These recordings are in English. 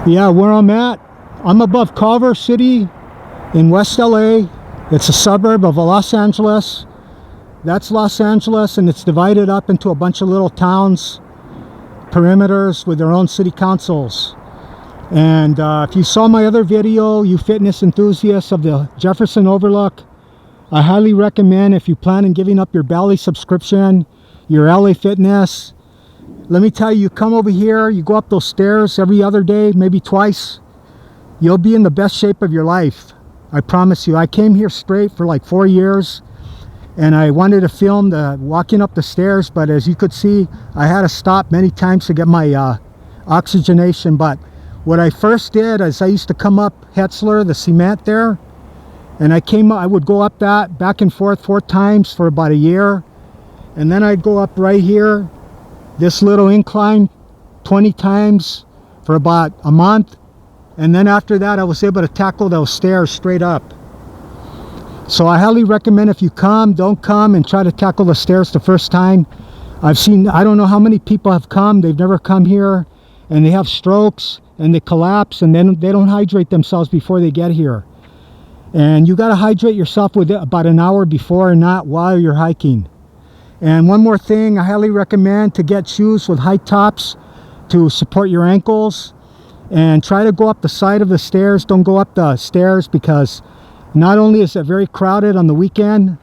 Yeah, where I'm at, I'm above Culver City in West LA. It's a suburb of Los Angeles. That's Los Angeles, and it's divided up into a bunch of little towns, perimeters with their own city councils. And if you saw my other video, you fitness enthusiasts of the Jefferson Overlook, I highly recommend, if you plan on giving up your Bally subscription, your LA Fitness, let me tell you, you come over here, you go up those stairs every other day, maybe twice, you'll be in the best shape of your life. I promise you. I came here straight for like 4 years, and I wanted to film the walking up the stairs, but as you could see, I had to stop many times to get my oxygenation. But what I first did is I used to come up Hetzler, the cement there, and I would go up that back and forth 4 times for about a year, and then I'd go up right here, this little incline, 20 times for about a month, and then after that I was able to tackle those stairs straight up. So I highly recommend, if you come, don't come and try to tackle the stairs the first time. I've seen, I don't know how many people have come, they've never come here, and they have strokes and they collapse, and then they don't hydrate themselves before they get here. And you got to hydrate yourself with about an hour before, and not while you're hiking. And one more thing, I highly recommend to get shoes with high tops to support your ankles, and try to go up the side of the stairs. Don't go up the stairs, because not only is it very crowded on the weekend,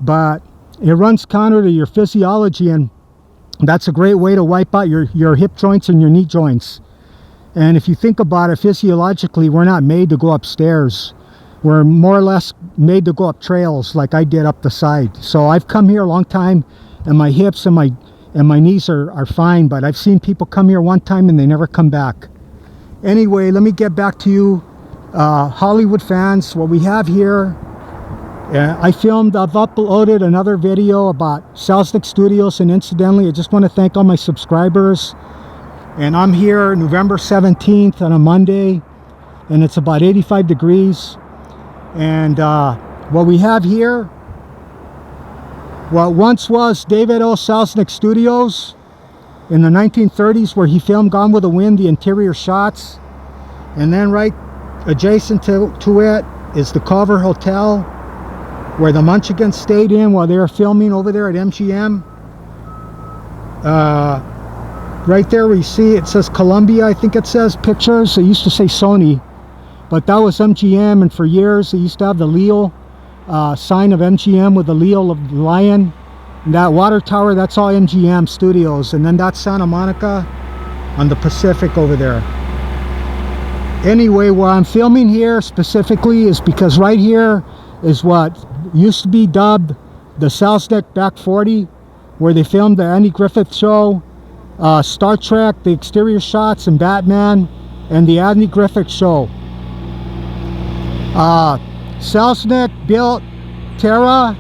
but it runs counter to your physiology, and that's a great way to wipe out your hip joints and your knee joints. And if you think about it, physiologically, we're not made to go upstairs. We're more or less made to go up trails like I did up the side. So I've come here a long time, and my hips and my knees are fine, but I've seen people come here one time and they never come back. Anyway, let me get back to you, Hollywood fans. What we have here, I've uploaded another video about Selznick Studios, and incidentally, I just want to thank all my subscribers. And I'm here November 17th on a Monday, and it's about 85 degrees. And what we have here, what once was David O. Selznick Studios in the 1930s, where he filmed Gone with the Wind, the interior shots. And then right adjacent to it is the Culver Hotel, where the Munchkins stayed in while they were filming over there at MGM. Right there where you see it says Columbia, I think it says Pictures. It used to say Sony, but that was MGM, and for years they used to have the Leo sign of MGM with the Leo of the lion. And that water tower, that's all MGM Studios. And then that's Santa Monica on the Pacific over there. Anyway, why I'm filming here specifically is because right here is what used to be dubbed the Selznick Back 40, where they filmed the Andy Griffith Show, Star Trek, the exterior shots, and Batman, and the Andy Griffith Show. Selznick built Terra,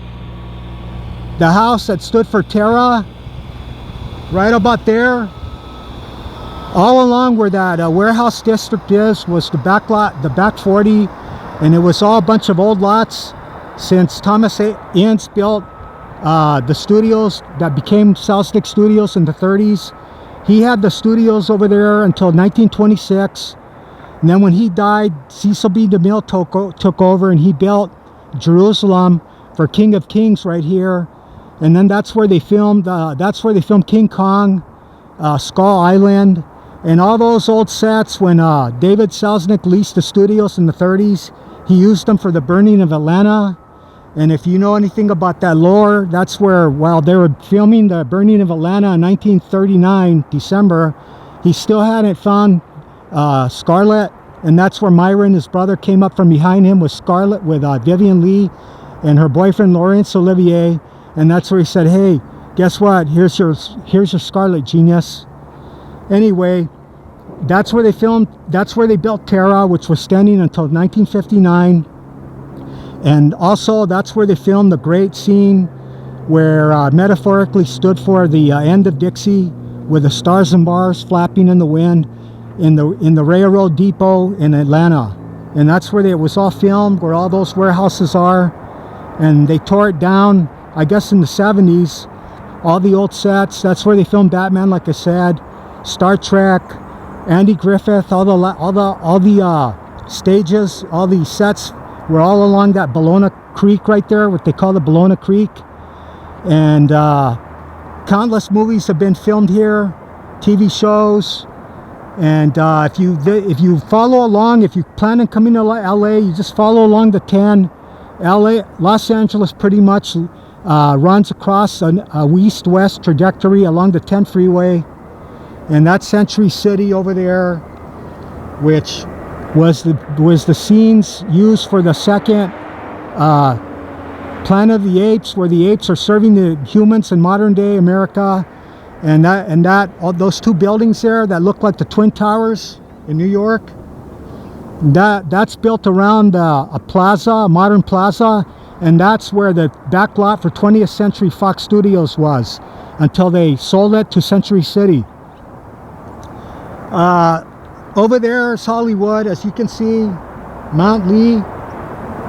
the house that stood for Terra, right about there. All along where that warehouse district was the back lot, the back 40, and it was all a bunch of old lots since Thomas Ince built the studios that became Selznick Studios in the 30s. He had the studios over there until 1926. And then when he died, Cecil B. DeMille took over, and he built Jerusalem for King of Kings right here. And then that's where they filmed King Kong, Skull Island, and all those old sets. When David Selznick leased the studios in the 30s, he used them for the burning of Atlanta. And if you know anything about that lore, that's where, while they were filming the burning of Atlanta in 1939, December, he still hadn't found Scarlett, and that's where Myron, his brother, came up from behind him with Scarlett, with Vivian Leigh and her boyfriend Laurence Olivier, and that's where he said, "Hey, guess what? Here's your Scarlett, genius." Anyway, that's where they filmed. That's where they built Terra, which was standing until 1959, and also that's where they filmed the great scene where metaphorically stood for the end of Dixie, with the stars and bars flapping in the wind, in the railroad depot in Atlanta. And that's where it was all filmed, where all those warehouses are. And they tore it down, I guess, in the 70s, all the old sets. That's where they filmed Batman, like I said, Star Trek, Andy Griffith, all the stages, all the sets were all along that Bologna Creek right there, what they call the Bologna Creek. And countless movies have been filmed here, TV shows. And if you follow along, if you plan on coming to LA, you just follow along the 10. Los Angeles pretty much runs across a east-west trajectory along the 10 freeway. And that's Century City over there, which was the scenes used for the second Planet of the Apes, where the apes are serving the humans in modern day America. And all those two buildings there that look like the Twin Towers in New York, that's built around a plaza, a modern plaza, and that's where the back lot for 20th Century Fox Studios was until they sold it to Century City. Over there is Hollywood, as you can see, Mount Lee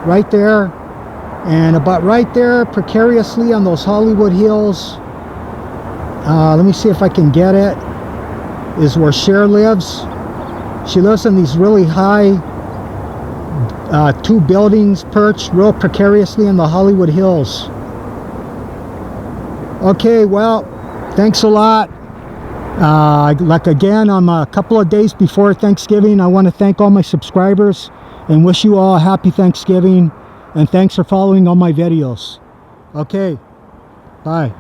right there, and about right there precariously on those Hollywood hills, let me see if I can get it, is where Cher lives. She lives in these really high two buildings perched real precariously in the Hollywood Hills. Okay, well, thanks a lot. Like again, I'm a couple of days before Thanksgiving. I want to thank all my subscribers and wish you all a happy Thanksgiving, and thanks for following all my videos. Okay, bye.